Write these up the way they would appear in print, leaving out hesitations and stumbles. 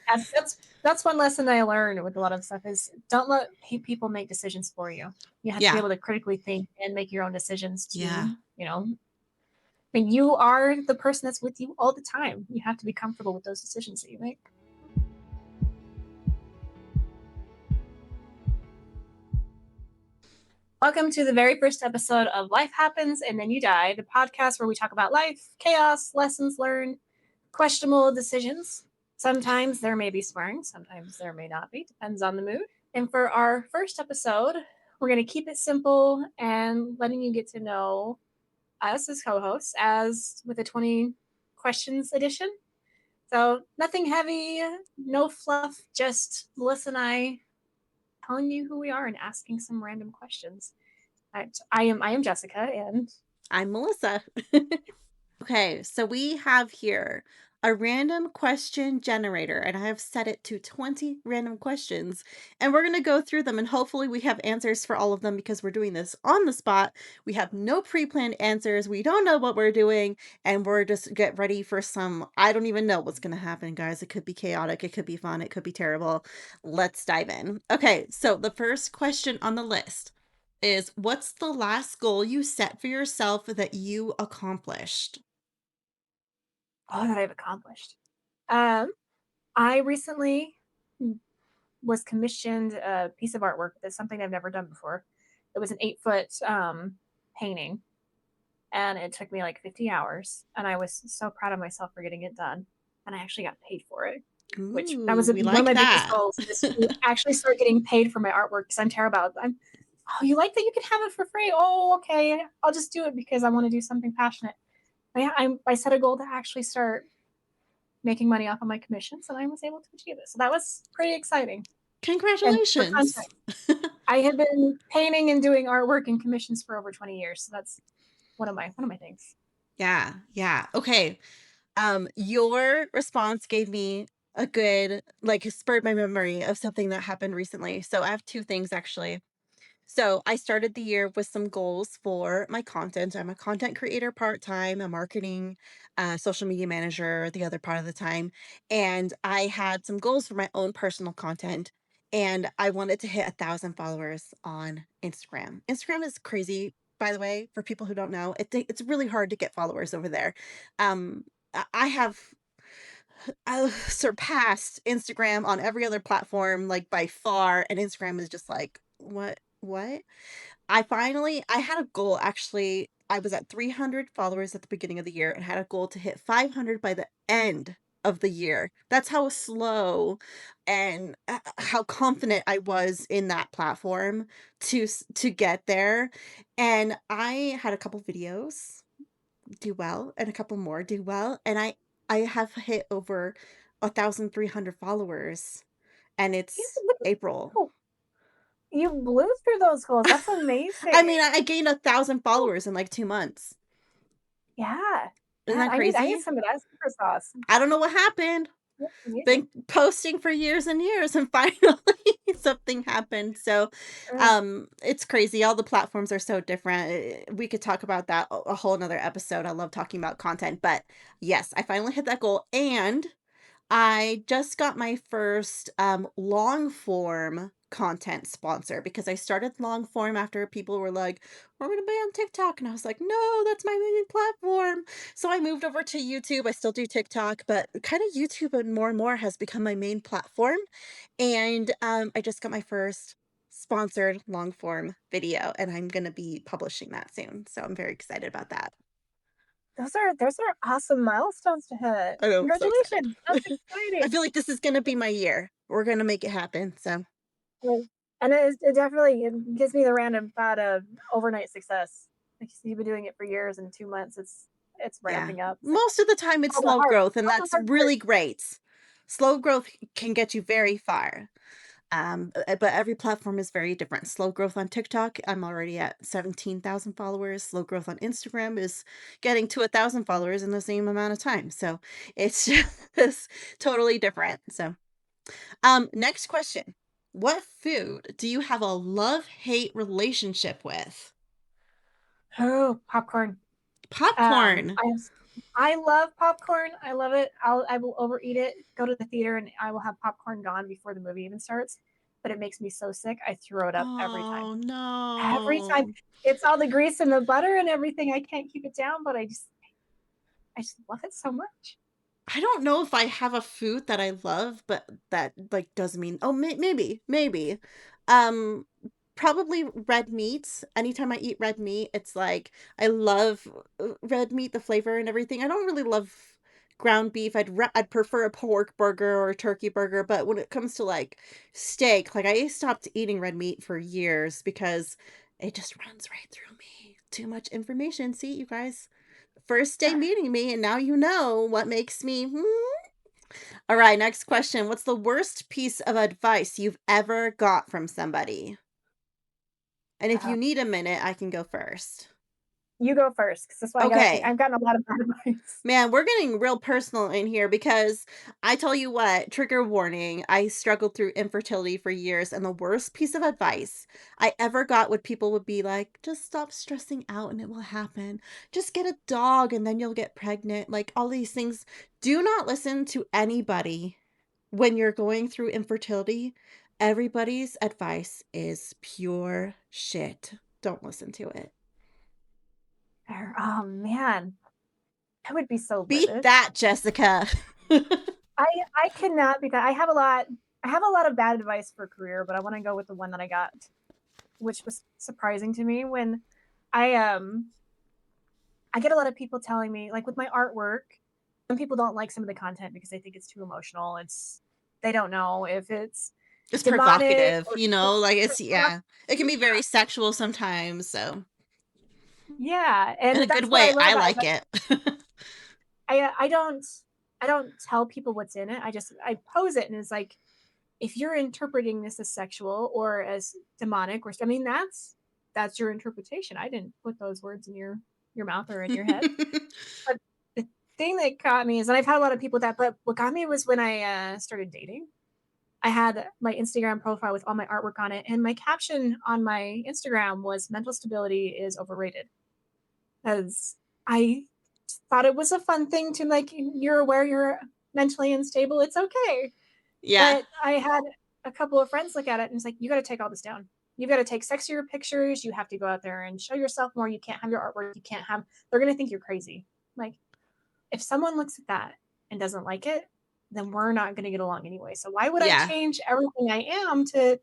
That's one lesson I learned with a lot of stuff is don't let people make decisions for you. You have to be Yeah. able to critically think and make your own decisions Yeah. to, I mean, you are the person that's with you all the time. You have to be comfortable with those decisions that you make. Welcome to the very first episode of Life Happens and Then You Die, the podcast where we talk about life, chaos, lessons learned, questionable decisions. Sometimes there may be swearing, sometimes there may not be, depends on the mood. And for our first episode, we're going to keep it simple and letting you get to know us as co-hosts as with the 20 questions edition. So nothing heavy, no fluff, just Melissa and I telling you who we are and asking some random questions. I am Jessica, and I'm Melissa. Okay, so we have here a random question generator, and I have set it to 20 random questions. And we're going to go through them, and hopefully, we have answers for all of them because we're doing this on the spot. We have no pre planned answers. We don't know what we're doing, and we're just get ready for some. I don't even know what's going to happen, guys. It could be chaotic, it could be fun, it could be terrible. Let's dive in. Okay, so the first question on the list is, what's the last goal you set for yourself that you accomplished? all that I've accomplished. Um, I recently was commissioned a piece of artwork. That's something I've never done before. It was an 8 foot painting, and it took me like 50 hours. And I was so proud of myself for getting it done. And I actually got paid for it, which that Ooh, was we one of like my biggest that. goals is to actually start getting paid for my artwork because I'm terrible. Oh, you like that? You can have it for free. Oh, okay. I'll just do it because I want to do something passionate. I set a goal to actually start making money off of my commissions, and I was able to achieve it. So that was pretty exciting. And for Congratulations. context, I had been painting and doing artwork and commissions for over 20 years. So that's one of my things. Yeah, yeah. Okay. Your response gave me a good, like, spurred my memory of something that happened recently. So I have two things actually. So I started the year with some goals for my content. I'm a content creator part-time, a marketing, social media manager the other part of the time. And I had some goals for my own personal content. And I wanted to hit 1,000 followers on Instagram. Instagram is crazy, by the way, for people who don't know. It's really hard to get followers over there. I have surpassed Instagram on every other platform, like by far. And Instagram is just like, what? I had a goal actually. I was at 300 followers at the beginning of the year and had a goal to hit 500 by the end of the year. That's how slow and how confident I was in that platform to get there. And I had a couple videos do well and a couple more do well, and I have hit over 1,300 followers, and it's April. You blew through those goals. That's amazing. I mean, I gained 1,000 followers in like 2 months. Yeah. Isn't Man, that I need crazy? some of that super sauce. I don't know what happened. That's Been amazing. posting for years and years, and finally something happened. So, Uh, it's crazy. All the platforms are so different. We could talk about that a whole another episode. I love talking about content, but yes, I finally hit that goal, and I just got my first long form content sponsor because I started long form after people were like, we're going to be on TikTok. And I was like, no, that's my main platform. So I moved over to YouTube. I still do TikTok, but kind of YouTube and more has become my main platform. And I just got my first sponsored long form video, and I'm going to be publishing that soon. So I'm very excited about that. those are awesome milestones to hit. I know, I'm so excited. Congratulations. That's I exciting. feel like this is gonna be my year. We're gonna make it happen, so Like, and it definitely it gives me the random thought of overnight success. Like you've been doing it for years, in 2 months, it's yeah. ramping up. It's like Most of the time, it's all the slow hard, growth, and all the that's hard work. really great. Slow growth can get you very far, but every platform is very different. Slow growth on TikTok, I'm already at 17,000 followers. Slow growth on Instagram is getting to 1,000 followers in the same amount of time, so it's just totally different, so next question. What food do you have a love-hate relationship with? Oh, popcorn. Popcorn. I have. I love popcorn. I love it. I will overeat it, go to the theater, and I will have popcorn gone before the movie even starts. But it makes me so sick. I throw it up every time. Oh, Every time. no. It's all the grease and the butter and everything. I can't keep it down, but I just love it so much. I don't know if I have a food that I love, but that, like, does mean oh, maybe. Um, Probably red meat. Anytime I eat red meat, it's like I love, red meat, the flavor and everything. I don't really love ground beef. I'd prefer a pork burger or a turkey burger, but when it comes to, like, steak, like, I stopped eating red meat for years because it just runs right through me. Too much information. See, you guys? First day meeting me, and now you know what makes me, All right, next question. What's the worst piece of advice you've ever got from somebody? And if Uh, you need a minute, I can go first. you go first, because that's why I gotta think. Okay. I've gotten a lot of bad advice. Man, we're getting real personal in here because I tell you what, trigger warning, I struggled through infertility for years, and the worst piece of advice I ever got would people would be like, just stop stressing out and it will happen. Just get a dog and then you'll get pregnant. Like all these things. Do not listen to anybody when you're going through infertility. Everybody's advice is pure shit. Don't listen to it. Oh man, I would be so Beat livid. that, Jessica. I I cannot because I have a lot of bad advice for career, but I want to go with the one that I got, which was surprising to me when I I get a lot of people telling me like with my artwork, some people don't like some of the content because they think it's too emotional. They don't know if it's It's demonic provocative, or like, or it's yeah. It can be very sexual sometimes, so yeah, in and a good that's what I way, love I about it. like But it. I don't tell people what's in it. I pose it and it's like if you're interpreting this as sexual or as demonic or I mean that's your interpretation. I didn't put those words in your mouth or in your head. But the thing that got me is and I've had a lot of people with that, but what got me was when I started dating. I had my Instagram profile with all my artwork on it, and my caption on my Instagram was mental stability is overrated. Because I thought it was a fun thing to like you're aware you're mentally unstable. It's okay. Yeah. But I had a couple of friends look at it and it's like, you got to take all this down. You've got to take sexier pictures. You have to go out there and show yourself more. You can't have your artwork. You can't have, they're going to think you're crazy. Like, if someone looks at that and doesn't like it, then we're not going to get along anyway. So why would I Yeah. change everything I am to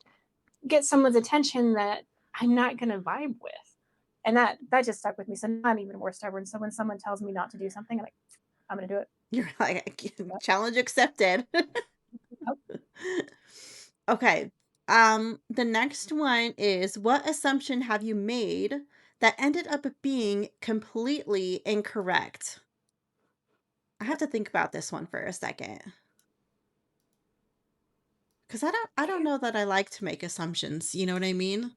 get someone's attention that I'm not going to vibe with? And that just stuck with me. So now I'm even more stubborn. So when someone tells me not to do something, I'm like, I'm going to do it. You're like, "Challenge accepted." Yep. Okay. The next one is, what assumption have you made that ended up being completely incorrect? I have to think about this one for a second, because I don't know that I like to make assumptions, you know what I mean?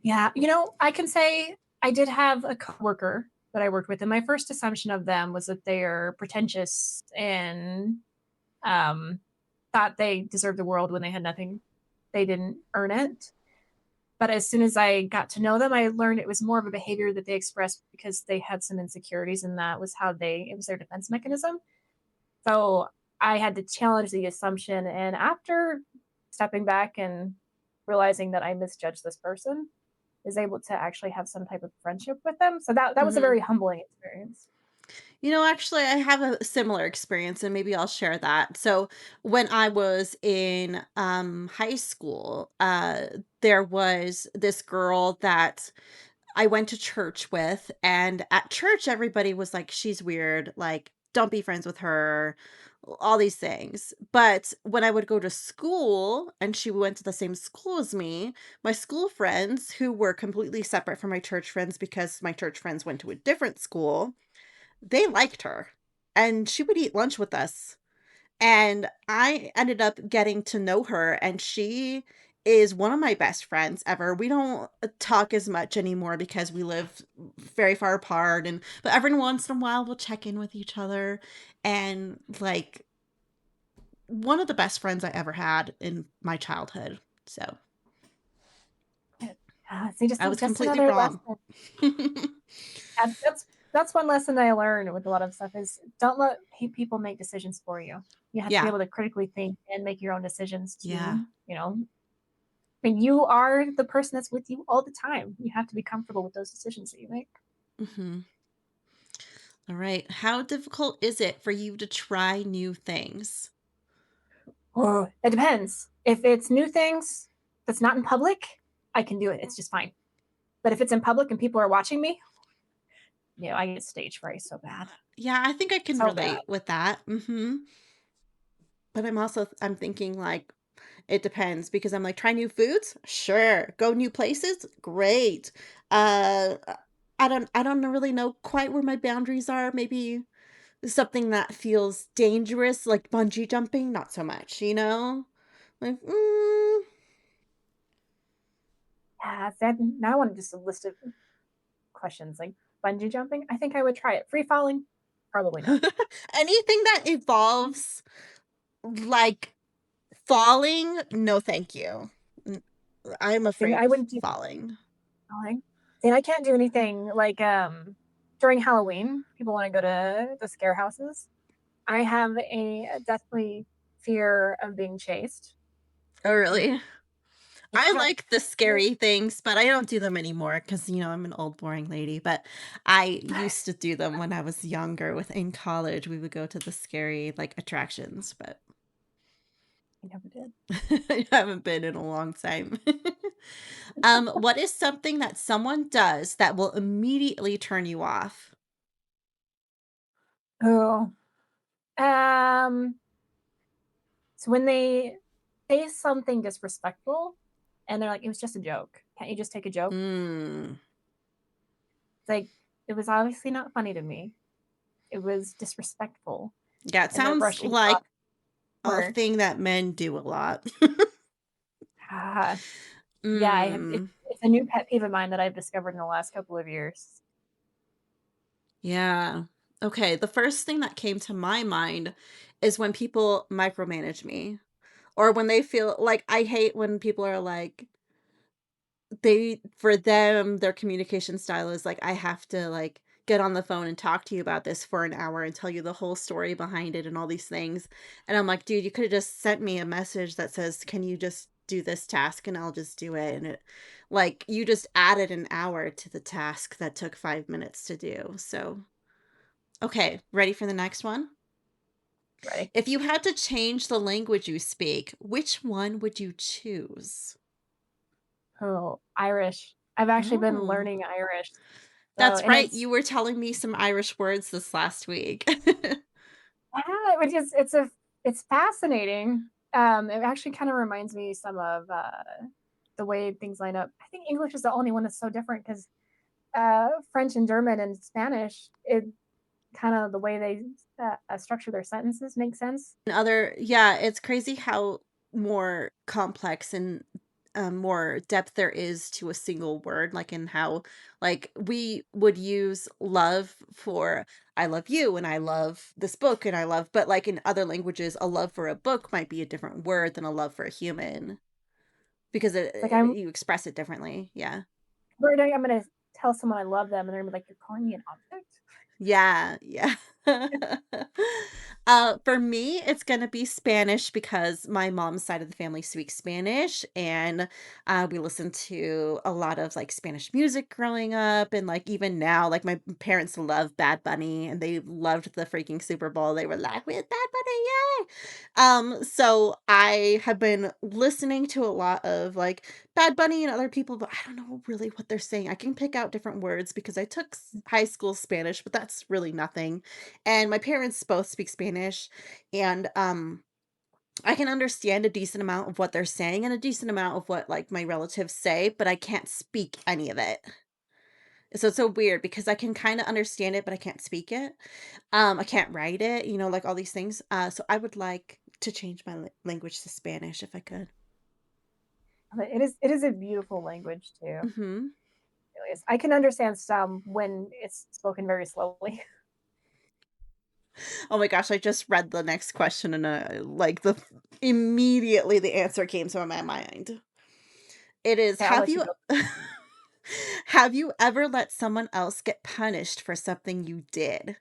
Yeah, I can say I did have a coworker that I worked with, and my first assumption of them was that they're pretentious and um, thought they deserved the world when they had nothing. They didn't earn it. But as soon as I got to know them, I learned it was more of a behavior that they expressed because they had some insecurities, and that was it was their defense mechanism. So I had to challenge the assumption. And after stepping back and realizing that I misjudged this person, is able to actually have some type of friendship with them. So that was a Mhm. very humbling experience. Actually, I have a similar experience, and maybe I'll share that. So, when I was in high school, there was this girl that I went to church with, and at church, everybody was like, "She's weird. Like, don't be friends with her." All these things. But when I would go to school, and she went to the same school as me, my school friends, who were completely separate from my church friends because my church friends went to a different school, they liked her, and she would eat lunch with us, and I ended up getting to know her, and she is one of my best friends ever. We don't talk as much anymore because we live very far apart, but every once in a while we'll check in with each other, and like one of the best friends I ever had in my childhood. So See, I was just completely another wrong. lesson. That's that's one lesson I learned with a lot of stuff is don't let people make decisions for you. You have to be Yeah. able to critically think and make your own decisions Yeah. too. I mean, you are the person that's with you all the time. You have to be comfortable with those decisions that you make. Mhm. All right. How difficult is it for you to try new things? Oh, it depends. If it's new things that's not in public, I can do it. It's just fine. But if it's in public and people are watching me, I get stage fright so bad. Yeah, I think I can So bad. relate with that. But I'm thinking like it depends because I'm like try new foods? Sure. Go new places? Great. Uh I don't really know quite where my boundaries are. Maybe something that feels dangerous like bungee jumping, not so much, you know? Like, Yeah, now I want just a list of questions like bungee jumping. I think I would try it. Free falling, probably not. anything that involves like falling, no thank you. N- I'm And afraid I of wouldn't do falling. falling. And I can't do anything like during Halloween. People want to go to the scare houses. I have a deathly fear of being chased. Oh, really? I Yeah. like the scary things, but I don't do them anymore because, I'm an old boring lady. But I used to do them when I was younger. In college, we would go to the scary like attractions, but I never did. I haven't been in a long time. What is something that someone does that will immediately turn you off? Oh, um, so when they say something disrespectful and they're like, it was just a joke. Can't you just take a joke? Mm. It's like, it was obviously not funny to me. It was disrespectful. Yeah, it And they're sounds brushing it off. like a Or, thing that men do a lot. ah, yeah, Mm. it's a new pet peeve of mine that I've discovered in the last couple of years. Yeah. Okay, the first thing that came to my mind is when people micromanage me or when they feel like I hate when people are like for them their communication style is like I have to like get on the phone and talk to you about this for an hour and tell you the whole story behind it and all these things. And I'm like, dude, you could have just sent me a message that says, "Can you just do this task?" and I'll just do it. And it like you just added an hour to the task that took 5 minutes to do. So okay, ready for the next one? Ready? If you had to change the language you speak, which one would you choose? Oh, Irish. I've actually been Oh, learning Irish. So, that's and right. You were telling me some Irish words this last week. which is it's fascinating. It actually kind of reminds me some of the way things line up. I think English is the only one that's so different because French and German and Spanish, it kind of the way they structure their sentences makes sense. Yeah, it's crazy how more complex and more depth there is to a single word, like in how, like, we would use love for I love you and I love this book and I love, but like in other languages, a love for a book might be a different word than a love for a human because It's like I'm you express it differently. Yeah. worried I'm gonna tell someone I love them and they're gonna be like, "You're calling me an object." Yeah, yeah. For me, it's gonna be Spanish because my mom's side of the family speaks Spanish, and we listen to a lot of like Spanish music growing up, and like even now, like my parents love Bad Bunny, and they loved the freaking Super Bowl. They were like, "With Bad Bunny, yay!" So I have been listening to a lot of like Bad Bunny and other people, but I don't know really what they're saying. I can pick out different words because I took high school Spanish, but that's really nothing. And my parents both speak Spanish, and I can understand a decent amount of what they're saying and a decent amount of what like my relatives say, but I can't speak any of it. So it's so weird because I can kind of understand it, but I can't speak it. I can't write it, like all these things. So I would like to change my language to Spanish if I could. But it is a beautiful language too. It Hmm. really is. I can understand some when it's spoken very slowly. Oh my gosh, I just read the next question and like immediately the answer came to my mind. It is Okay, I'll have let you you go. Have you ever let someone else get punished for something you did?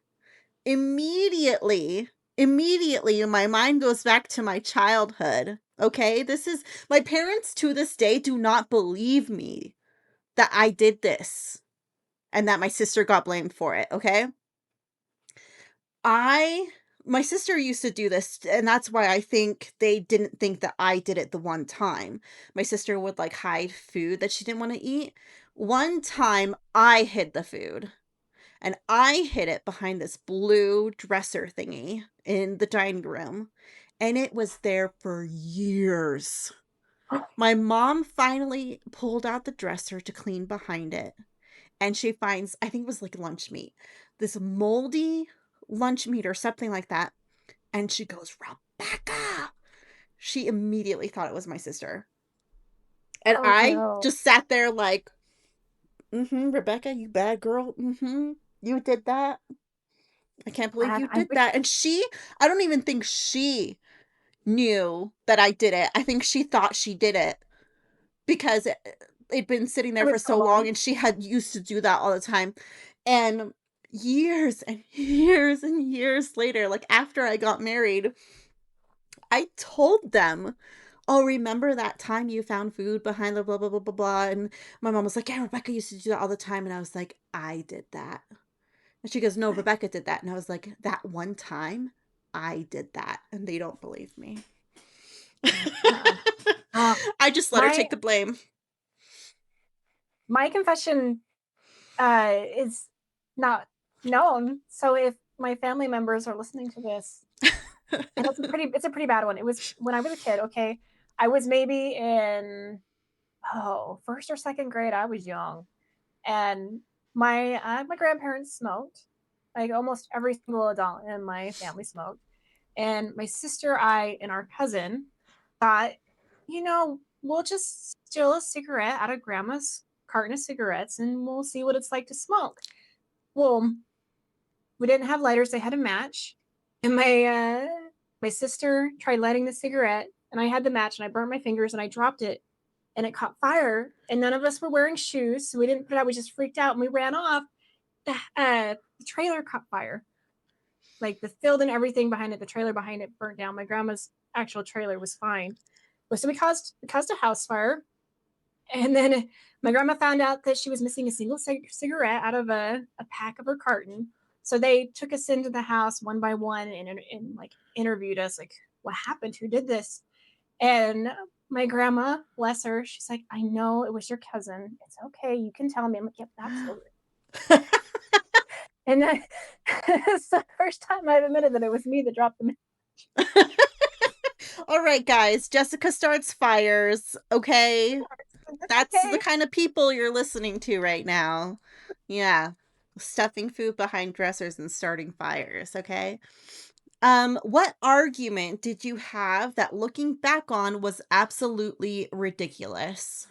Immediately, immediately, my mind goes back to my childhood, okay? This is my parents to this day do not believe me that I did this and that my sister got blamed for it, okay? I my sister used to do this, and that's why I think they didn't think that I did it the one time. My sister would, like, hide food that she didn't wanna eat. One time, I hid the food, and I hid it behind this blue dresser thingy in the dining room, and it was there for years. My mom finally pulled out the dresser to clean behind it, and she finds I think it was, like, lunch meat, this moldy lunch meat or something like that, and she goes, "Rebecca!" She immediately thought it was my sister, and Oh I no. just sat there like, "Mhm, Rebecca, you bad girl, mhm, you did that. I can't believe And you I did wish that," and I don't even think she knew that I did it. I think she thought she did it because it'd been sitting it there for was so so long, long. and she had used to do that all the time, and years and years and years later, like, after I got married, I told them, "Oh, remember that time you found food behind the blah, blah, blah, blah, blah," and my mom was like, "Yeah, Rebecca used to do that all the time," and I was like, "I did that." And she goes, "No, Rebecca did that," and I was like, "That one time, I did that," and they don't believe me. Oh god. Uh, I just let her my take the blame. my confession is not known. So if my family members are listening to this, and it's a pretty bad one. It was when I was a kid, okay? I was maybe in first or second grade. I was young. And my grandparents smoked. Like almost every single adult in my family smoked. And my sister, I, and our cousin thought, we'll just steal a cigarette out of grandma's carton of cigarettes and we'll see what it's like to smoke. Well, we didn't have lighters, they had a match. And my sister tried lighting the cigarette and I had the match and I burnt my fingers and I dropped it and it caught fire. And none of us were wearing shoes, so we didn't put it out. We just freaked out and we ran off. The trailer caught fire, like the field and everything behind it. The trailer behind it burnt down. My grandma's actual trailer was fine, but so we caused a house fire. And then my grandma found out that she was missing a single cigarette out of a pack of her carton. So they took us into the house one by one and like interviewed us, like, what happened? Who did this? And my grandma, bless her, she's like, I know it was your cousin. It's okay. You can tell me. I'm like, yep, absolutely. And then it's the first time I've admitted that it was me that dropped them. All right, guys, Jessica starts fires, okay? That's That's the okay. kind of people you're listening to right now. Yeah. Stuffing food behind dressers and starting fires, okay? What argument did you have that looking back on was absolutely ridiculous?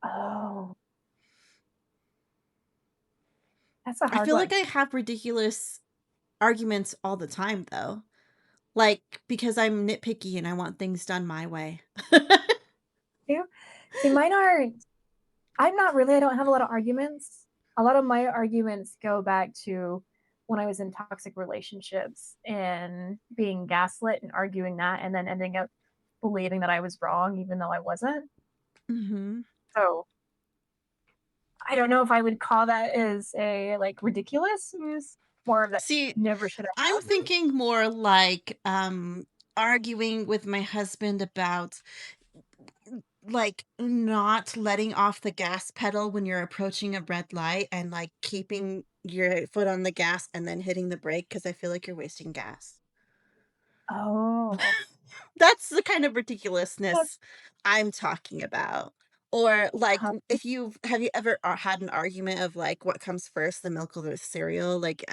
Oh, that's a I hard feel like one. I have ridiculous arguments all the time though. Like because I'm nitpicky and I want things done my way. Yeah. See, mine aren't. I'm not really. I don't have a lot of arguments. A lot of my arguments go back to when I was in toxic relationships and being gaslit and arguing that, and then ending up believing that I was wrong, even though I wasn't. Mhm. So I don't know if I would call that as a like ridiculous. It was more of that See, never should have I'm happened. thinking more like arguing with my husband about like not letting off the gas pedal when you're approaching a red light and like keeping your foot on the gas and then hitting the brake because I feel like you're wasting gas. Oh, That's the kind of that's ridiculousness I'm talking about. Or like um, if you've have you ever had an argument of like what comes first, the milk or the cereal? Like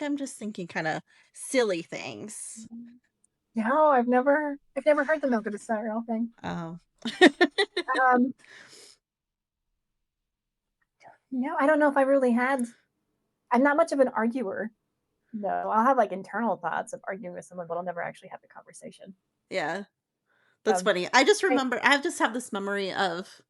I'm just thinking kind of silly things. no, I've never heard the milk of the cereal thing. Oh. Um, no, I don't know if I really had. I'm not much of an arguer. No, I'll have like internal thoughts of arguing with someone, but I'll never actually have the conversation. Yeah. That's Um, funny. I just I, remember I just have this memory of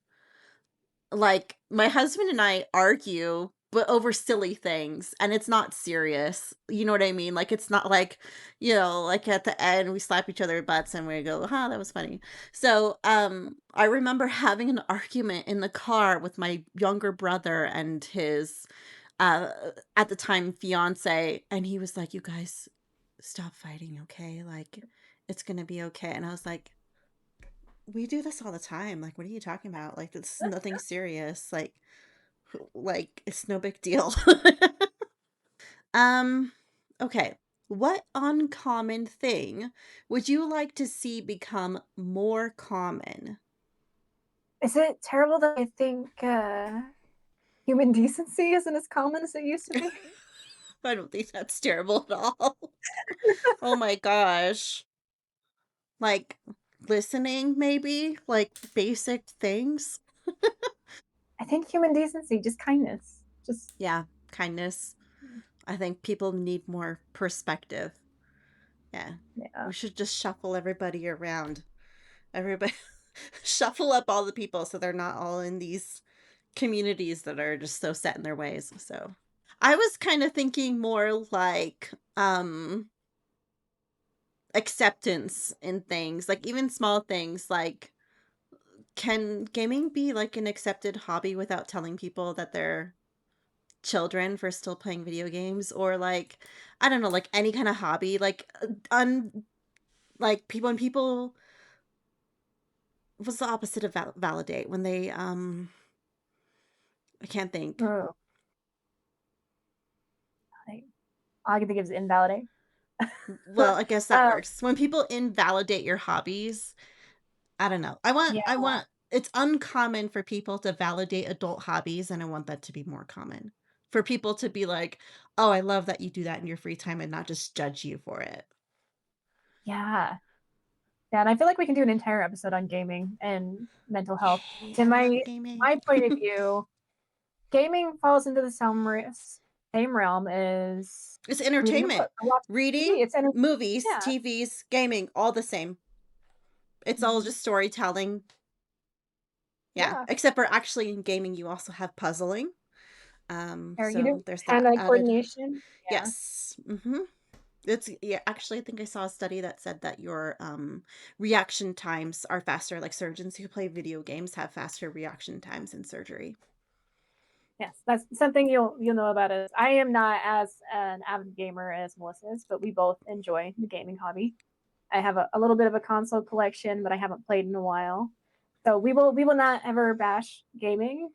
like, my husband and I argue, but over silly things, and it's not serious. You know what I mean? Like, it's not like, like at the end we slap each other butts and we go, "Huh, that was funny." So, I remember having an argument in the car with my younger brother and his, uh, at the time, fiance, and he was like, "You guys stop fighting, okay? Like, it's gonna be okay." And I was like, "We do this all the time. Like, what are you talking about? Like, it's nothing serious. Like, it's no big deal." Um, okay. What uncommon thing would you like to see become more common? Is it terrible that I think human decency isn't as common as it used to be? I don't think that's terrible at all. Oh my gosh. Like, listening, maybe? Like, basic things? I think human decency, just kindness. Just Yeah, kindness. I think people need more perspective. Yeah. yeah. We should just shuffle everybody around. Everybody shuffle up all the people so they're not all in these communities that are just so set in their ways. So I was kind of thinking more like acceptance in things, like even small things like can gaming be like an accepted hobby without telling people that they're children for still playing video games or like I don't know, like any kind of hobby, like like people when people what's the opposite of validate when they I can't think. Oh, I, all I can think of is invalidate. Well, I guess that um, works. When people invalidate your hobbies, I don't know. yeah, I want it's uncommon for people to validate adult hobbies, and I want that to be more common. For people to be like, "Oh, I love that you do that in your free time," and not just judge you for it. yeah, yeah. And I feel like we can do an entire episode on gaming and mental health. Yay, To I love my gaming. point of view, gaming falls into the same realm as It's reading a entertainment. book or watching Reading, TV. It's movies, yeah. TVs, gaming, all the same. It's all Mhm. just storytelling. Yeah, Yeah. except for actually in gaming, you also have puzzling. Or you So do there's that hand-eye added. coordination. Yeah. Yes. It's yeah, actually I think I saw a study that said that your reaction times are faster. Like surgeons who play video games have faster reaction times in surgery. Yes, that's something you'll know about us. I am not as an avid gamer as Melissa is, but we both enjoy the gaming hobby. I have a little bit of a console collection, but I haven't played in a while. So we will not ever bash gaming.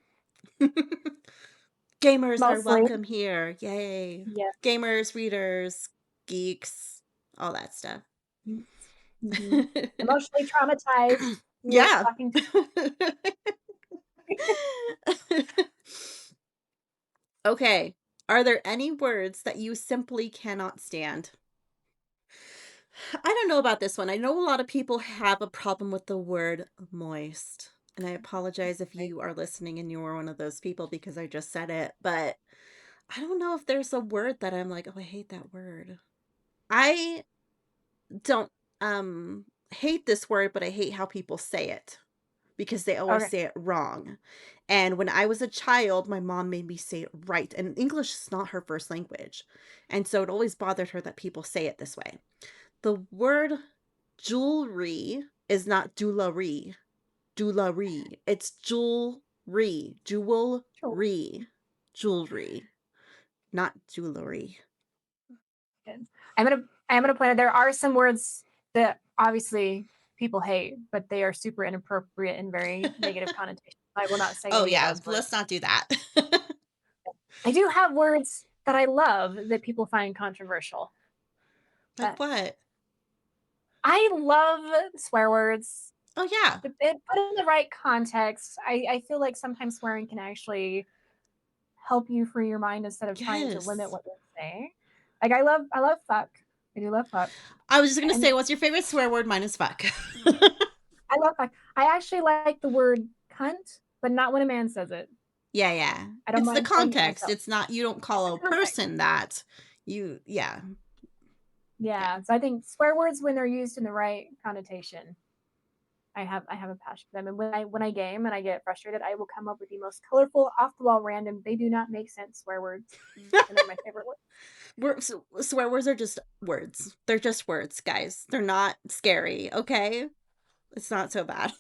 Gamers are Mostly, welcome here. Yay. yes. Gamers, readers, geeks, all that stuff. Mm-hmm. Emotionally traumatized. We were Yeah. talking to Okay. Are there any words that you simply cannot stand? I don't know about this one. I know a lot of people have a problem with the word moist. And I apologize if you are listening and you are one of those people because I just said it, but I don't know if there's a word that I'm like, "Oh, I hate that word." I don't hate this word, but I hate how people say it because they always okay. say it wrong. And when I was a child, my mom made me say it right, and English is not her first language. And so it always bothered her that people say it this way. The word jewelry is not jewelry. Jewelry. It's jewelry. Sure. Jewelry. Jewelry. Not jewelry. Good. I'm gonna point out there are some words that obviously people hate, but they are super inappropriate and very negative connotations. I will not say Oh, any of yeah. those words. Let's not do that. I do have words that I love that people find controversial. Like But what? I love swear words. Oh, yeah. Put in the right context. I feel like sometimes swearing can actually help you free your mind instead of trying to limit Yes. what you say. Like I love fuck. I do love fuck. I was just gonna And say, what's your favorite swear word minus fuck? I love fuck. I actually like the word cunt, but not when a man says it. Yeah, yeah. I don't It's the mind saying it context. myself. It's not you don't It's call the a context. person that. Yeah, yeah. Yeah. So I think swear words when they're used in the right connotation I have a passion for them, and when I game and I get frustrated, I will come up with the most colorful, off the wall, random, they do not make sense swear words, and they're my favorite words. Swear words are just words. They're just words, guys. They're not scary, okay? It's not so bad.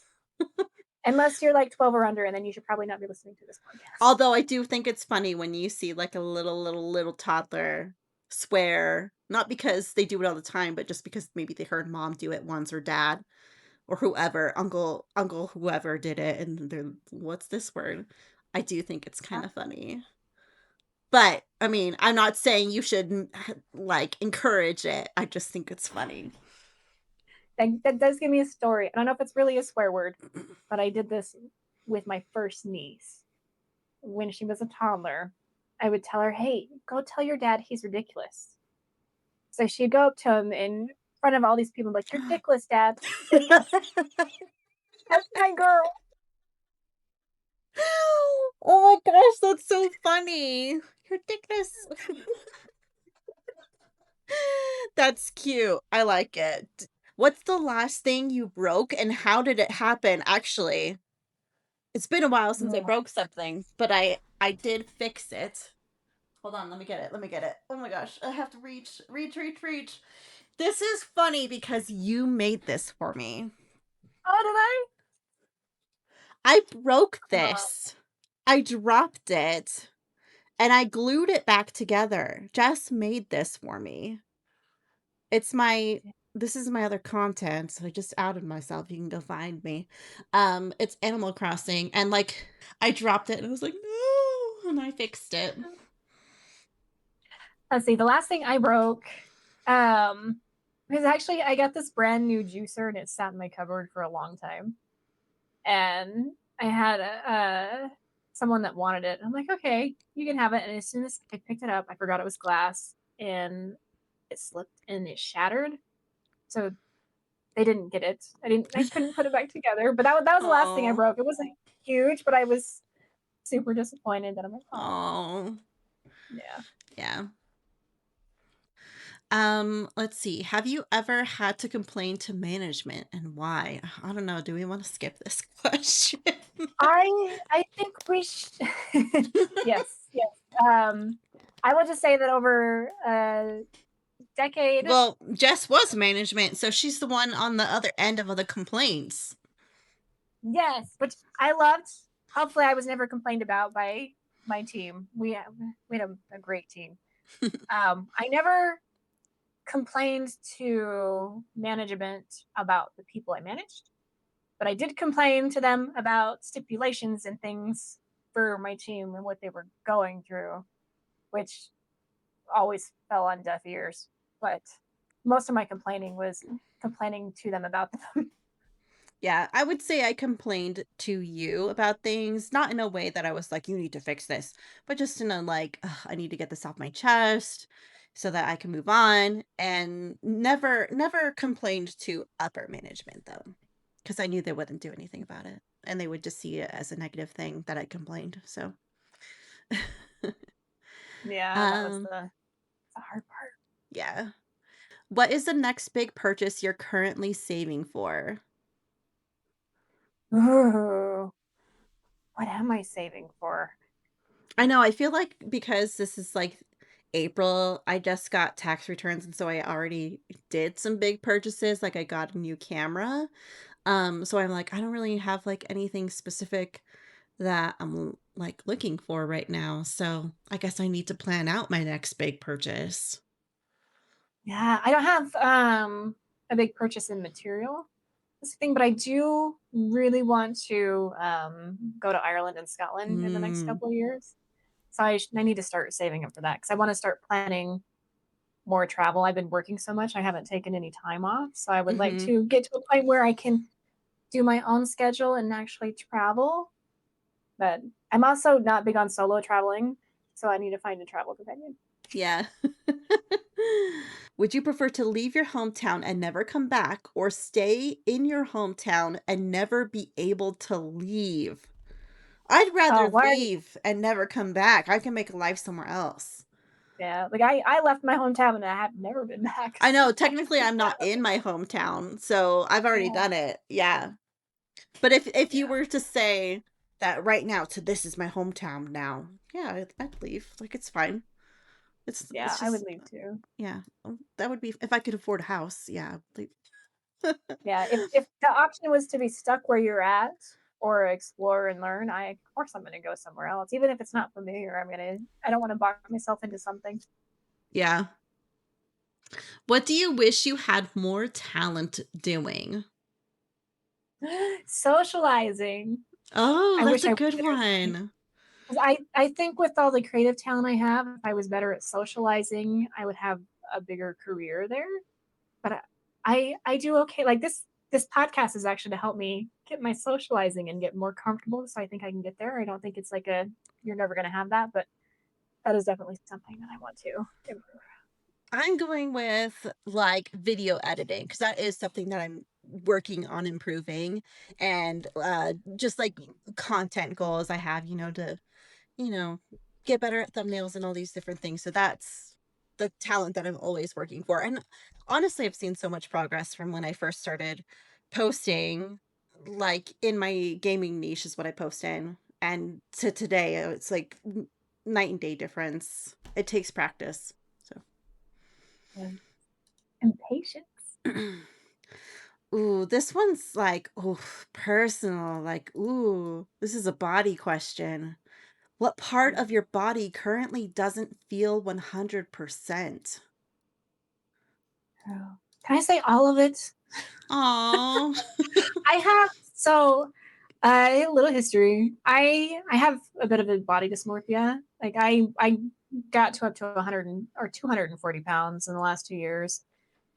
Unless you're like 12 or under, and then you should probably not be listening to this podcast. Although I do think it's funny when you see, like, a little toddler swear, not because they do it all the time, but just because maybe they heard mom do it once or dad or whoever, uncle whoever did it, and they're, "What's this word?" I do think it's Yeah. kinda funny. But, I mean, I'm not saying you should, like, encourage it. I just think it's funny. That does give me a story. I don't know if it's really a swear word, but I did this with my first niece. When she was a toddler, I would tell her, "Hey, go tell your dad he's ridiculous." So she'd go up to him in front of all these people, like, "You're ridiculous, Dad." That's my girl. Oh my gosh, that's so funny. You're ridiculous. That's cute. I like it. What's the last thing you broke and how did it happen, actually? It's been a while since I Yeah. broke something, but I did fix it. Hold on, let me get it. Let me get it. Oh my gosh, I have to reach. This is funny because you made this for me. Oh, did I? I broke Uh, this. I dropped it and I glued it back together. Jess made this for me. It's my this is my other content, so I just outed myself. You can go find me. It's Animal Crossing, and like I dropped it and I was like, no, and I fixed it. let's see. The last thing I broke, um, because actually I got this brand new juicer and it sat in my cupboard for a long time, and I had someone that wanted it. I'm like, okay, you can have it. And as soon as I picked it up, I forgot it was glass, and it slipped and it shattered. So they didn't get it. I couldn't put it back together. But that was the last thing I Oh, broke. It wasn't huge, but I was super disappointed that I'm like, oh oh, yeah. yeah. Let's see. Have you ever had to complain to management and why? I don't know. Do we want to skip this question? I think we should. Yes, yes. I will just say that over a decade, Well, Jess was management, so she's the one on the other end of the complaints. yes, which I loved. Hopefully, I was never complained about by my team. We had a great team. I never complained to management about the people I managed, but I did complain to them about stipulations and things for my team and what they were going through, which always fell on deaf ears. But most of my complaining was complaining to them about them. Yeah, I would say I complained to you about things, not in a way that I was like, you need to fix this, but just in a like, "Ugh, I need to get this off my chest so that I can move on. And never complained to upper management though, because I knew they wouldn't do anything about it. And they would just see it as a negative thing that I complained. So, Yeah, that was um, the hard part. yeah. What is the next big purchase you're currently saving for? Ooh, what am I saving for? I know, I feel like because this is, like, April, I just got tax returns, and so I already did some big purchases, like, I got a new camera, so I'm like, I don't really have, like, anything specific that I'm, like, looking for right now, so I guess I need to plan out my next big purchase. Yeah, I don't have a big purchase in material. That's the thing, but I do really want to go to Ireland and Scotland in the next Mm, couple of years. So I need to start saving up for that because I want to start planning more travel. I've been working so much, I haven't taken any time off. So I would like mhm. to get to a point where I can do my own schedule and actually travel. But I'm also not big on solo traveling, so I need to find a travel companion. Yeah. Would you prefer to leave your hometown and never come back or stay in your hometown and never be able to leave? I'd Oh, rather why? leave and never come back. I can make a life somewhere else. Yeah, like I left my hometown and I have never been back. I So know, technically, I'm not in my hometown, so I've already yeah, done it. Yeah. But if you Yeah. were to say that right now to this is my hometown now, yeah, I'd leave. Like it's fine. Yeah, It's I would just leave too. yeah. That would be if I could afford a house. Yeah, I'd leave. Yeah, if the option was to be stuck where you're at or explore and learn, of course I'm gonna go somewhere else. Even if it's not familiar, I don't want to box myself into something. Yeah. What do you wish you had more talent doing? Socializing. Oh, I that's wish a I was good better at. one. 'Cause I think with all the creative talent I have, if I was better at socializing, I would have a bigger career there. But I do okay. Like this podcast is actually to help me get my socializing and get more comfortable. So I think I can get there. I don't think it's like a you're never gonna have that, but that is definitely something that I want to improve. I'm going with like video editing because that is something that I'm working on improving and just like content goals I have, to you know, get better at thumbnails and all these different things. So that's the talent that I'm always working for. And honestly, I've seen so much progress from when I first started posting, like in my gaming niche is what I post in. And to today, it's like night and day difference. It takes practice. And, and patience. So, ooh, this one's like, ooh, personal. Like, ooh, this is a body question. What part of your body currently doesn't feel 100%? Oh. Can I say all of it? Aw. I have so a little history. I have a bit of a body dysmorphia. Like I got to up to 100 or 240 pounds in the last 2 years.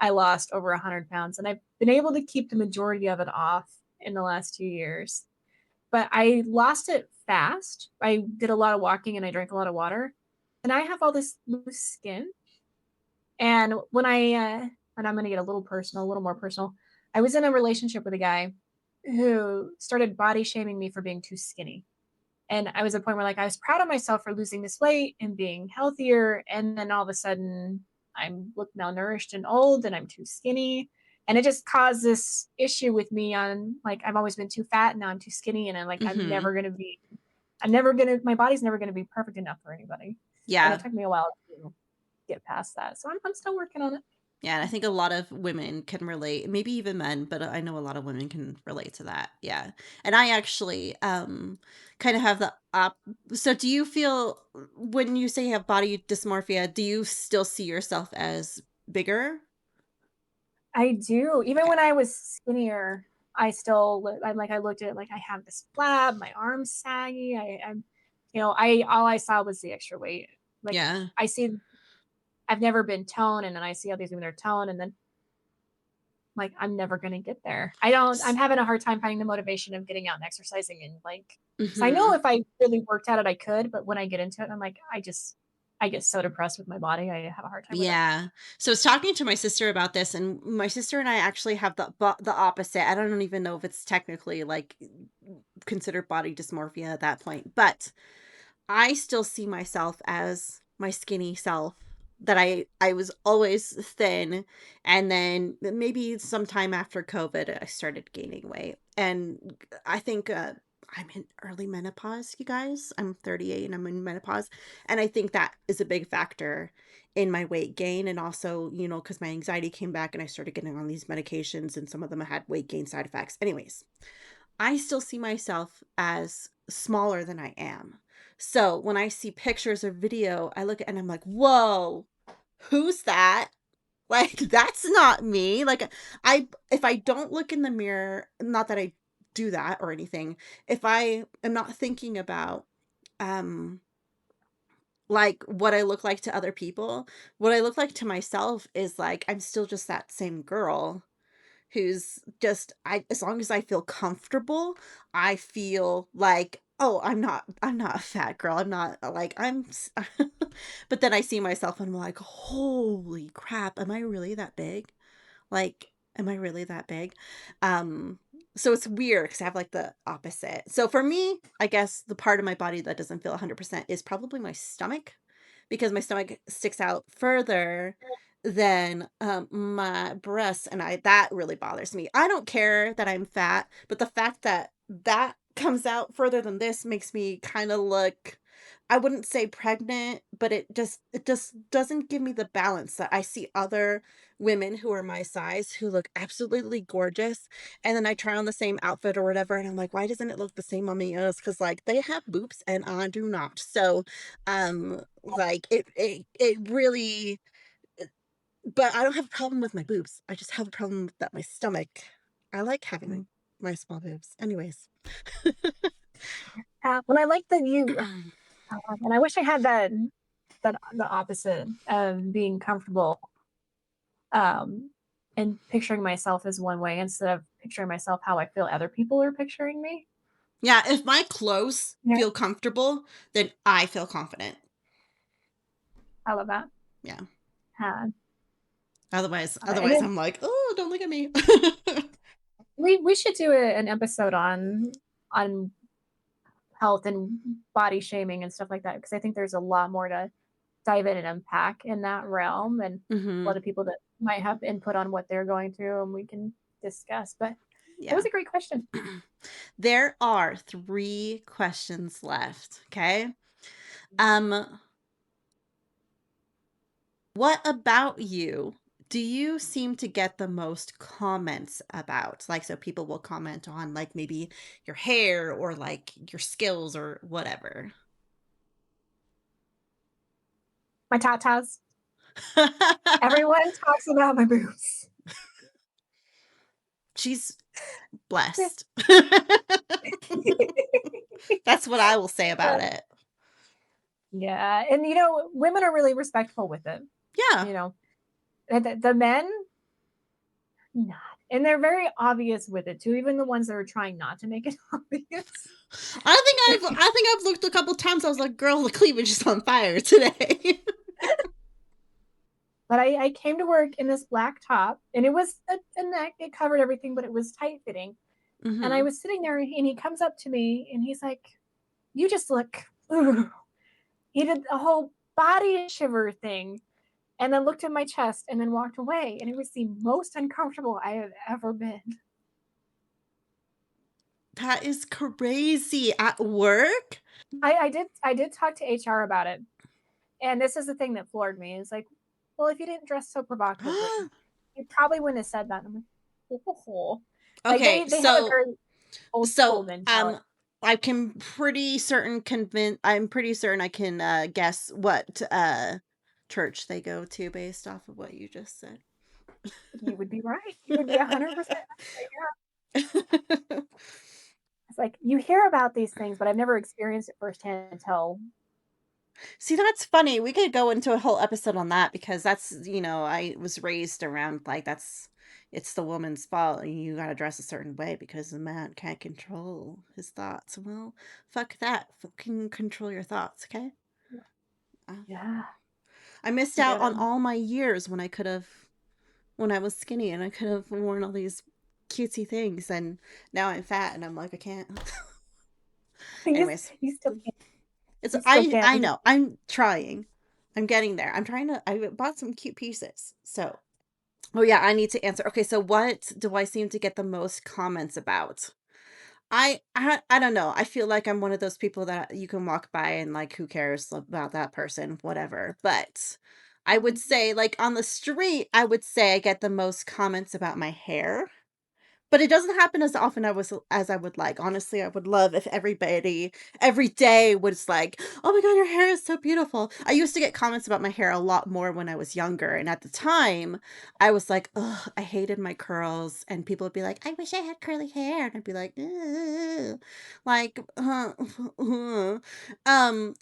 I lost over 100 pounds, and I've been able to keep the majority of it off in the last 2 years. But I lost it fast. I did a lot of walking and I drank a lot of water, and I have all this loose skin. And when I'm going to get a little personal, a little more personal, I was in a relationship with a guy who started body shaming me for being too skinny. And I was at a point where like I was proud of myself for losing this weight and being healthier. And then all of a sudden I'm look malnourished and old and I'm too skinny. And it just caused this issue with me on like I've always been too fat and now I'm too skinny and Mhm. I'm never gonna my body's never gonna be perfect enough for anybody. And it Yeah. took me a while to get past that. So I'm still working on it. Yeah, and I think a lot of women can relate, maybe even men, but I know a lot of women can relate to that. Yeah. And I actually kind of have the so do you feel when you say you have body dysmorphia, do you still see yourself as bigger? I do. Even Okay. when I was skinnier, I'm like I looked at it like I have this flab, my arms saggy. I'm I all I saw was the extra weight. Like Yeah. I see I've never been toned and then I see all these women are toned and then like I'm never gonna get there. I'm having a hard time finding the motivation of getting out and exercising and like because I know Mhm. if I really worked at it I could, but when I get into it, I'm like, I get so depressed with my body. I have a hard time with it. Yeah. So I was talking to my sister about this, and my sister and I actually have the opposite. I don't even know if it's technically like considered body dysmorphia at that point, but I still see myself as my skinny self that I was always thin, and then maybe sometime after COVID I started gaining weight. And I think I'm in early menopause, you guys. I'm 38 and I'm in menopause, and I think that is a big factor in my weight gain, and also, cuz my anxiety came back and I started getting on these medications and some of them had weight gain side effects. Anyways, I still see myself as smaller than I am. So when I see pictures or video, I look at and I'm like, whoa, who's that? Like, that's not me. Like, if I don't look in the mirror, not that I do that or anything, if I am not thinking about, um, like what I look like to other people, what I look like to myself is like, I'm still just that same girl who's just I as long as I feel comfortable, I feel like, "Oh, I'm not a fat girl. I'm not like I'm s" But then I see myself and I'm like, "Holy crap, am I really that big? Like, am I really that big?" Um, so it's weird because I have like the opposite. So for me, I guess the part of my body that doesn't feel 100% is probably my stomach because my stomach sticks out further than my breasts, and I that really bothers me. I don't care that I'm fat, but the fact that that comes out further than this makes me kind of look, I wouldn't say pregnant, but it just doesn't give me the balance that I see other women who are my size who look absolutely gorgeous, and then I try on the same outfit or whatever, and I'm like, why doesn't it look the same on me? Because like they have boobs and I do not. So like it really, but I don't have a problem with my boobs. I just have a problem with that my stomach. I like having my small boobs. Anyways. Well, I like that you, and I wish I had that the opposite of being comfortable, um, and picturing myself as one way instead of picturing myself how I feel other people are picturing me. Yeah, if my clothes Yeah, feel comfortable, then I feel confident. I love that. Yeah. Uh, and Otherwise then I'm like, "Oh, don't look at me." we should do an episode on health and body shaming and stuff like that because I think there's a lot more to dive in and unpack in that realm, and a lot Mhm. of people that might have input on what they're going through, and we can discuss. But it Yeah. was a great question. There are 3 questions left, okay? Um, what about you do you seem to get the most comments about? Like, so people will comment on, like, maybe your hair or, like, your skills or whatever. My tatas. Everyone talks about my boobs. She's blessed. That's what I will say about it. Yeah, and women are really respectful with it. Yeah. You know, and the men not, and they're very obvious with it too. Even the ones that are trying not to make it obvious. I think I've looked a couple times, I was like, "Girl, the cleavage is on fire today." But I came to work in this black top, and it was a neck. It covered everything, but it was tight fitting. And I Mhm. was sitting there, and he comes up to me, and he's like, "You just look." Ugh." He did a whole body shiver thing, and then looked at my chest, and then walked away. And it was the most uncomfortable I have ever been. That is crazy. At work? I did talk to HR about it, and this is the thing that floored me. Is like, well, if you didn't dress so provocatively, you probably wouldn't have said that. And I'm like, oh. Like Okay, they have a so very old school so, mentality. I'm pretty certain I can, guess what, church they go to based off of what you just said. You would be right. You would be 100% right. It's like you hear about these things, but I've never experienced it firsthand until See, that's funny. We could go into a whole episode on that because that's, I was raised around like it's the woman's fault and you gotta dress a certain way because the man can't control his thoughts. Well, fuck that. Fucking control your thoughts, okay? Uh, yeah, I missed out yeah. on all my years when I was skinny and I could have worn all these cutesy things and now I'm fat and I'm like, I can't. You, Anyways, you still can't. it's You still I can't. know. I'm trying. I'm getting there. I bought some cute pieces. So, oh yeah, I need to answer. Okay, so what do I seem to get the most comments about? I don't know. I feel like I'm one of those people that you can walk by and like who cares about that person, whatever. But I would say like on the street, I would say I get the most comments about my hair. But it doesn't happen as often as I would like. Honestly, I would love if everybody every day was like, "Oh my god, your hair is so beautiful." I used to get comments about my hair a lot more when I was younger, and at the time, I was like, "Ugh, I hated my curls." And people would be like, "I wish I had curly hair." And I'd be like, "Ugh." Like,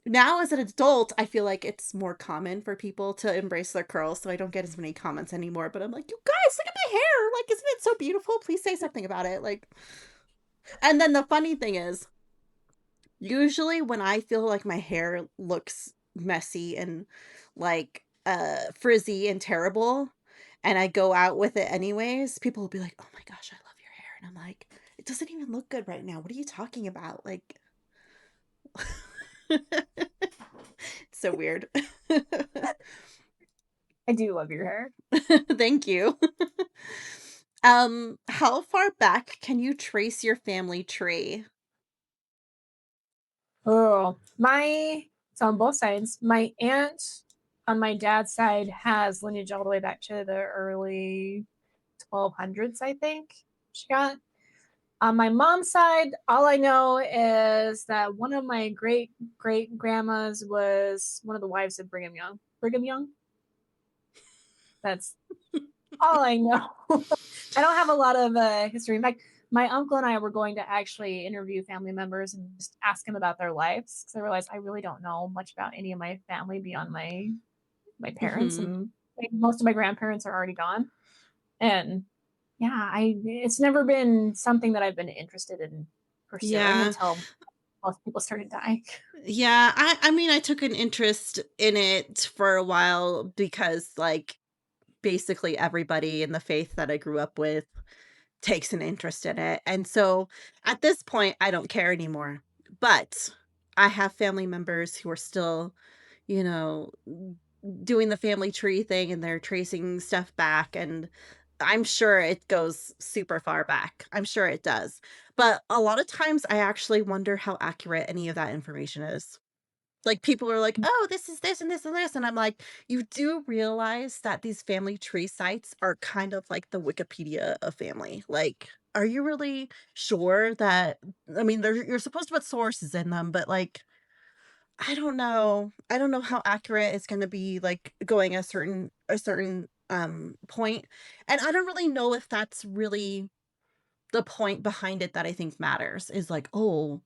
now as an adult, I feel like it's more common for people to embrace their curls, so I don't get as many comments anymore, but I'm like, "You guys, look at my hair! Like, isn't it so beautiful? Please say something about it." Like, and then the funny thing is, usually when I feel like my hair looks messy and like frizzy and terrible, and I go out with it anyways, people will be like, "Oh my gosh, I love your hair." And I'm like, "It doesn't even look good right now. What are you talking about?" Like, it's so weird. I do love your hair. Thank you. How far back can you trace your family tree? Oh, my so on both sides, my aunt on my dad's side has lineage all the way back to the early 1200s, I think she got. On my mom's side, all I know is that one of my great great grandmas was one of the wives of Brigham Young. Brigham Young? That's all I know. I don't have a lot of history. In fact, my uncle and I were going to actually interview family members and just ask them about their lives because I realized I really don't know much about any of my family beyond my parents, Mhm. and like, most of my grandparents are already gone. And yeah, I it's never been something that I've been interested in pursuing Yeah. until most people started dying. Yeah, I mean, I took an interest in it for a while because, like, basically everybody in the faith that I grew up with takes an interest in it, and so, at this point, I don't care anymore, but I have family members who are still, you know, doing the family tree thing, and they're tracing stuff back, and I'm sure it goes super far back. I'm sure it does, but a lot of times, I actually wonder how accurate any of that information is. Like, people are like, "Oh, this is this and this and this," and I'm like, "You do realize that these family tree sites are kind of like the Wikipedia of family. Like, are you really sure that I mean, you're supposed to put sources in them, but, like, I don't know. I don't know how accurate it's gonna be, like, going a certain point, and I don't really know if that's really the point behind it that I think matters is like, oh,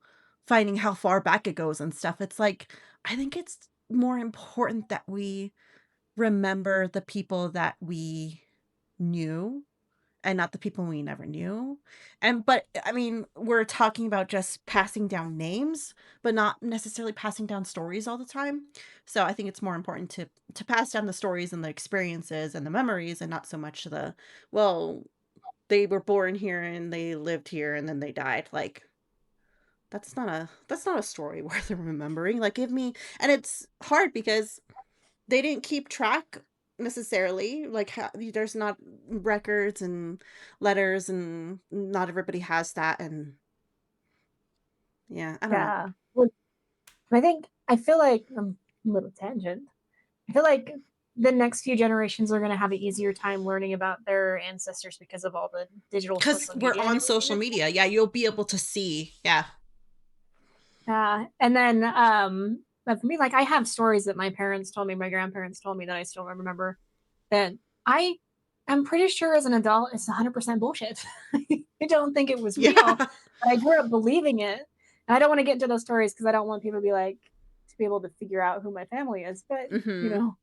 finding how far back it goes and stuff. It's like, I think it's more important that we remember the people that we knew and not the people we never knew. But I mean, we're talking about just passing down names, but not necessarily passing down stories all the time. So I think it's more important to pass down the stories and the experiences and the memories and not so much the well, they were born here and they lived here and then they died. Like, that's not a story worth remembering. Like, give me and it's hard because they didn't keep track necessarily. Like, there's not records and letters, and not everybody has that. And yeah, I don't know. Yeah. Well, I think I feel like a little tangent. I feel like the next few generations are going to have an easier time learning about their ancestors because of all the digital Because social we're media and on everything social that's media. Yeah, you'll be able to see. Yeah. and then but for me, like I have stories that my parents told me, my grandparents told me that I still remember that I am pretty sure as an adult it's 100% bullshit. I don't think it was real, Yeah. but I grew up believing it. And I don't want to get into those stories because I don't want people to be like to be able to figure out who my family is. But you hmm know,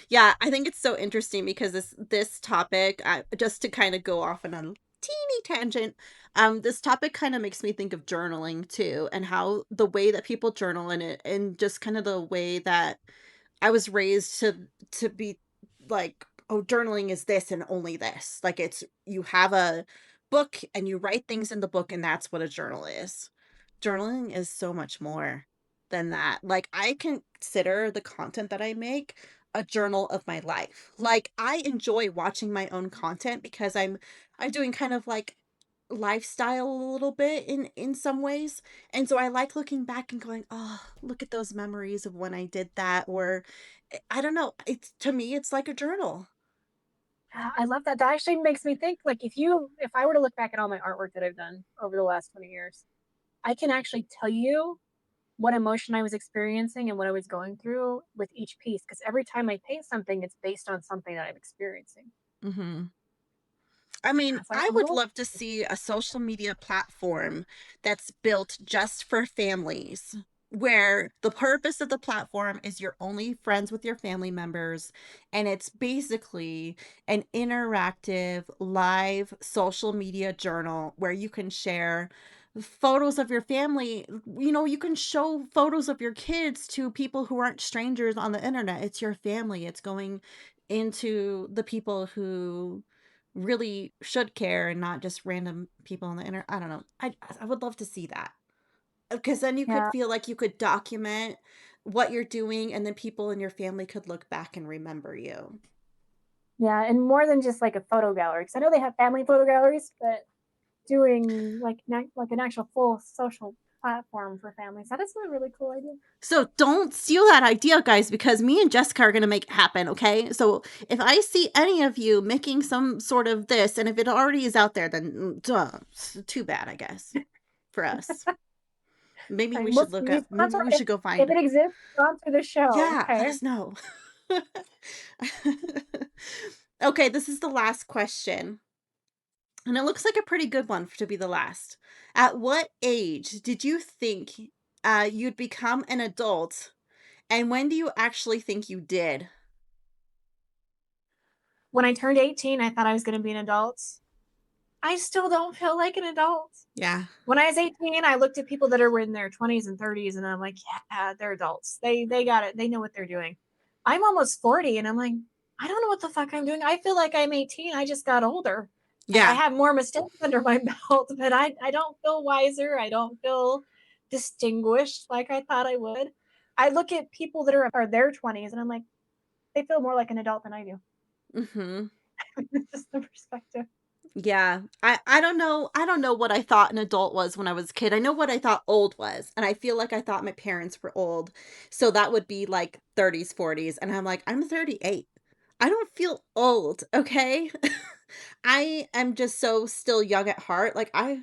Yeah, I think it's so interesting because this topic, just to kind of go off on a teeny tangent, this topic kind of makes me think of journaling too, and how the way that people journal in it, and just kind of the way that I was raised to be like, oh, journaling is this and only this. Like, it's you have a book and you write things in the book, and that's what a journal is. Journaling is so much more than that. Like, I consider the content that I make a journal of my life. Like, I enjoy watching my own content because I'm doing kind of like lifestyle a little bit in some ways. And so I like looking back and going, "Oh, look at those memories of when I did that," or I don't know, it's to me it's like a journal. I love that. That actually makes me think like if I were to look back at all my artwork that I've done over the last 20 years, I can actually tell you what emotion I was experiencing and what I was going through with each piece because every time I paint something, it's based on something that I'm experiencing. Mhm. I mean, It's like I a would little love to see a social media platform that's built just for families, where the purpose of the platform is you're only friends with your family members, and it's basically an interactive, live social media journal where you can share photos of your family. You can show photos of your kids to people who aren't strangers on the internet. It's your family. It's going into the people who really should care and not just random people on the internet. I don't know. I would love to see that because then you could yeah. feel like you could document. what you're doing, and then people in your family could look back and remember you. Yeah, and more than just like a photo gallery, because I know they have family photo galleries, but doing like an actual full social platform for families, that is a really cool idea. So don't steal that idea, guys, because me and Jessica are gonna make it happen, okay? So if I see any of you making some sort of this, and if it already is out there, then duh, too bad, I guess, for us. Maybe Right, we should look up. Maybe we should go if find it it. exists, sponsor the show. Yeah, let Okay. us know. Okay, this is the last question. And it looks like a pretty good one to be the last. At what age did you think you'd become an adult? And when do you actually think you did? When I turned 18, I thought I was going to be an adult. I still don't feel like an adult. Yeah. When I was 18, I looked at people that are in their 20s and 30s, and I'm like, yeah, they're adults. They got it. They know what they're doing. I'm almost 40, and I'm like, I don't know what the fuck I'm doing. I feel like I'm 18. I just got older. I Yeah. have more mistakes under my belt, but I don't feel wiser. I don't feel distinguished like I thought I would. I look at people that are their 20s, and I'm like, they feel more like an adult than I do. Mhm. It's just the perspective. Yeah. I don't know. I don't know what I thought an adult was when I was a kid. I know what I thought old was, and I feel like I thought my parents were old. So that would be like 30s, 40s, and I'm like, I'm 38. I don't feel old, okay? I am just so still young at heart. Like I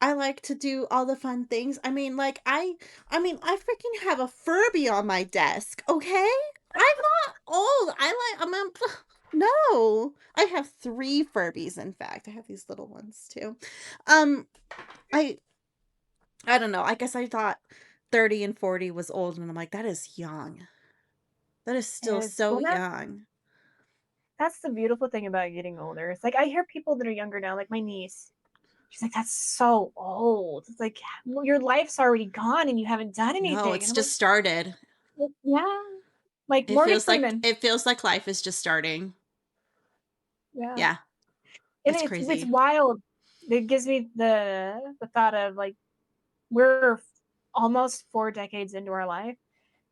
like to do all the fun things. I mean, like I freaking have a Furby on my desk, okay? I'm not old. I'm no. I have 3 Furbies, in fact. I have these little ones too. Um I I don't know. I guess I thought 30 and 40 was old, and I'm like, that is young. That is still Is so well, young. that's the beautiful thing about getting older. It's like I hear people that are younger now, like my niece. She's like, "That's so old." It's like, well, your life's already gone and you haven't done No, anything. And it's I'm like, just started. well, yeah, like Morgan Freeman. It feels like life is just starting. Yeah, Yeah, and it's it's crazy. wild. It gives me the thought of like we're almost 4 decades into our life,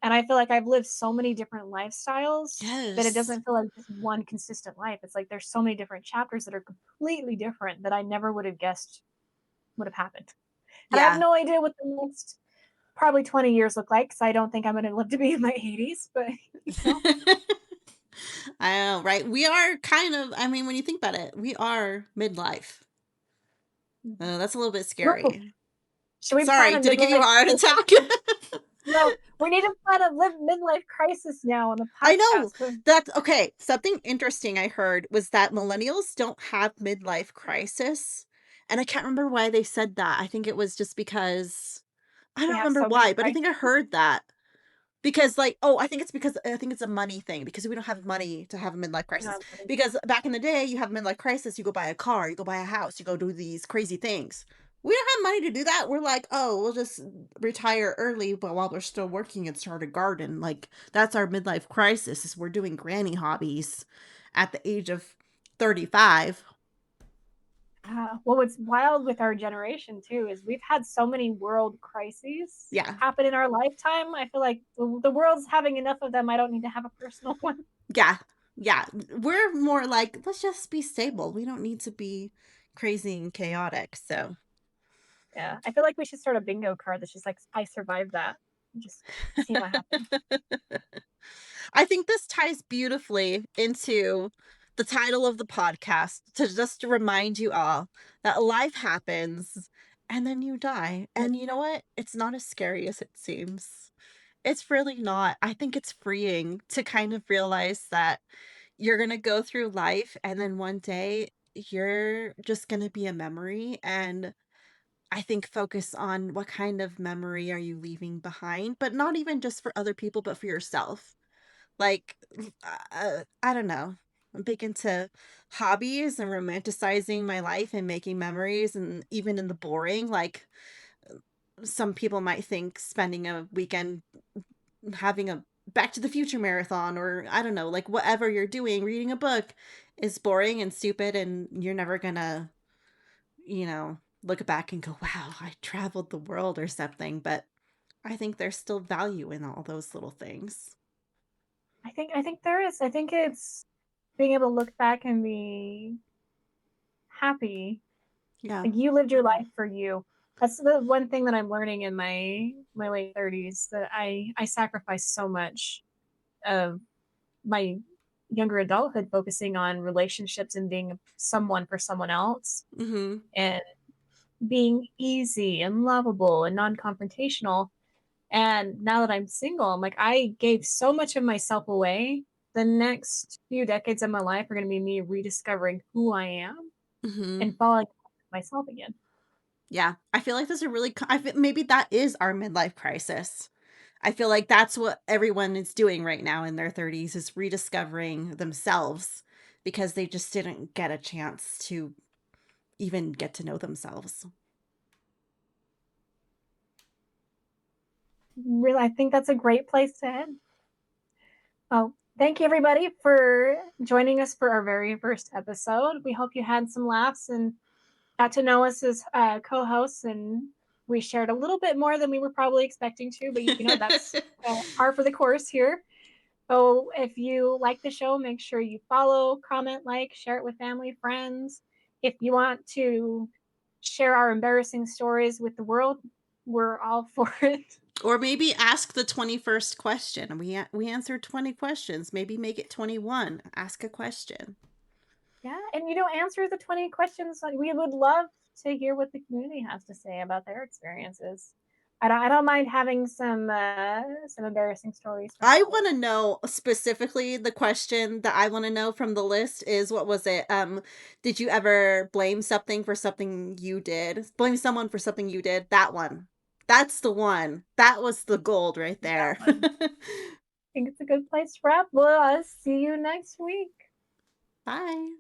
and I feel like I've lived so many different lifestyles that it Yes. doesn't feel like just one consistent life. It's like there's so many different chapters that are completely different that I never would have guessed would have happened. And I have Yeah. no idea what the next probably 20 years look like because I don't think I'm going to live to be in my 80s, but you know, I know, right? We are kind of, I mean, when you think about it, we are midlife. That's a little bit whoa, scary. should we plan Sorry, a did it give you a midlife heart crisis? attack? No, we need to plan a midlife crisis now on the I know. podcast. But That's okay. Something interesting I heard was that millennials don't have midlife crisis. And I can't remember why they said that. I think it was just because I they don't have remember so many why, but I crises. think I heard that. Because, like, oh, I think it's a money thing because we don't have money to have a midlife crisis. Because back in the day, you have a midlife crisis, you go buy a car, you go buy a house, you go do these crazy things. We don't have money to do that. We're like, oh, we'll just retire early, but while we're still working and start a garden. Like, that's our midlife crisis, is we're doing granny hobbies at the age of 35. Well, what's wild with our generation too is we've had so many world crises Yeah. happen in our lifetime. I feel like the world's having enough of them. I don't need to have a personal one. Yeah. Yeah. We're more like, let's just be stable. We don't need to be crazy and chaotic. So. Yeah, I feel like we should start a bingo card that's just like I survived that. Just see what happens. I think this ties beautifully into the title of the podcast to just to remind you all that life happens and then you die. And you know what? It's not as scary as it seems. It's really not. I think it's freeing to kind of realize that you're going to go through life and then one day you're just going to be a memory. And I think focus on what kind of memory are you leaving behind, but not even just for other people, but for yourself. Like, I don't know. I'm big into hobbies and romanticizing my life and making memories, and even in the boring, like, some people might think spending a weekend having a Back to the Future marathon, or I don't know, like, whatever you're doing, reading a book is boring and stupid, and you're never gonna, you know, look back and go, "Wow, I traveled the world," or something, but I think there's still value in all those little things. I think there is. I think it's being able to look back and be happy. Yeah. Like you lived your life for you. That's the one thing that I'm learning in my late 30s, that I sacrificed so much of my younger adulthood focusing on relationships and being someone for someone else, Mhm. and being easy and lovable and non-confrontational. And now that I'm single, I'm like, I gave so much of myself away. The next few decades of my life are going to be me rediscovering who I am Mhm. and falling in love with myself again. Yeah. I feel like there's a really I feel maybe that is our midlife crisis. I feel like that's what everyone is doing right now in their 30s is rediscovering themselves because they just didn't get a chance to even get to know themselves. Really, I think that's a great place to end. Well, thank you everybody for joining us for our very first episode. We hope you had some laughs and got to know us as co-hosts, and we shared a little bit more than we were probably expecting to, but that's par for the course here. So if you like the show, make sure you follow, comment, like, share it with family, friends. If you want to share our embarrassing stories with the world, we're all for it. Or maybe ask the 21st question. We answered 20 questions. Maybe make it 21. Ask a question. Yeah, and answer the 20 questions. We would love to hear what the community has to say about their experiences. I don't mind having some embarrassing stories from I college. want to know specifically the question that I want to know from the list is what was it? Did you ever blame something for something you did? Blame someone for something you did? That one. That's the one. That was the gold right That there. one. I think it's a good place to wrap. Well, I'll see you next week. Bye.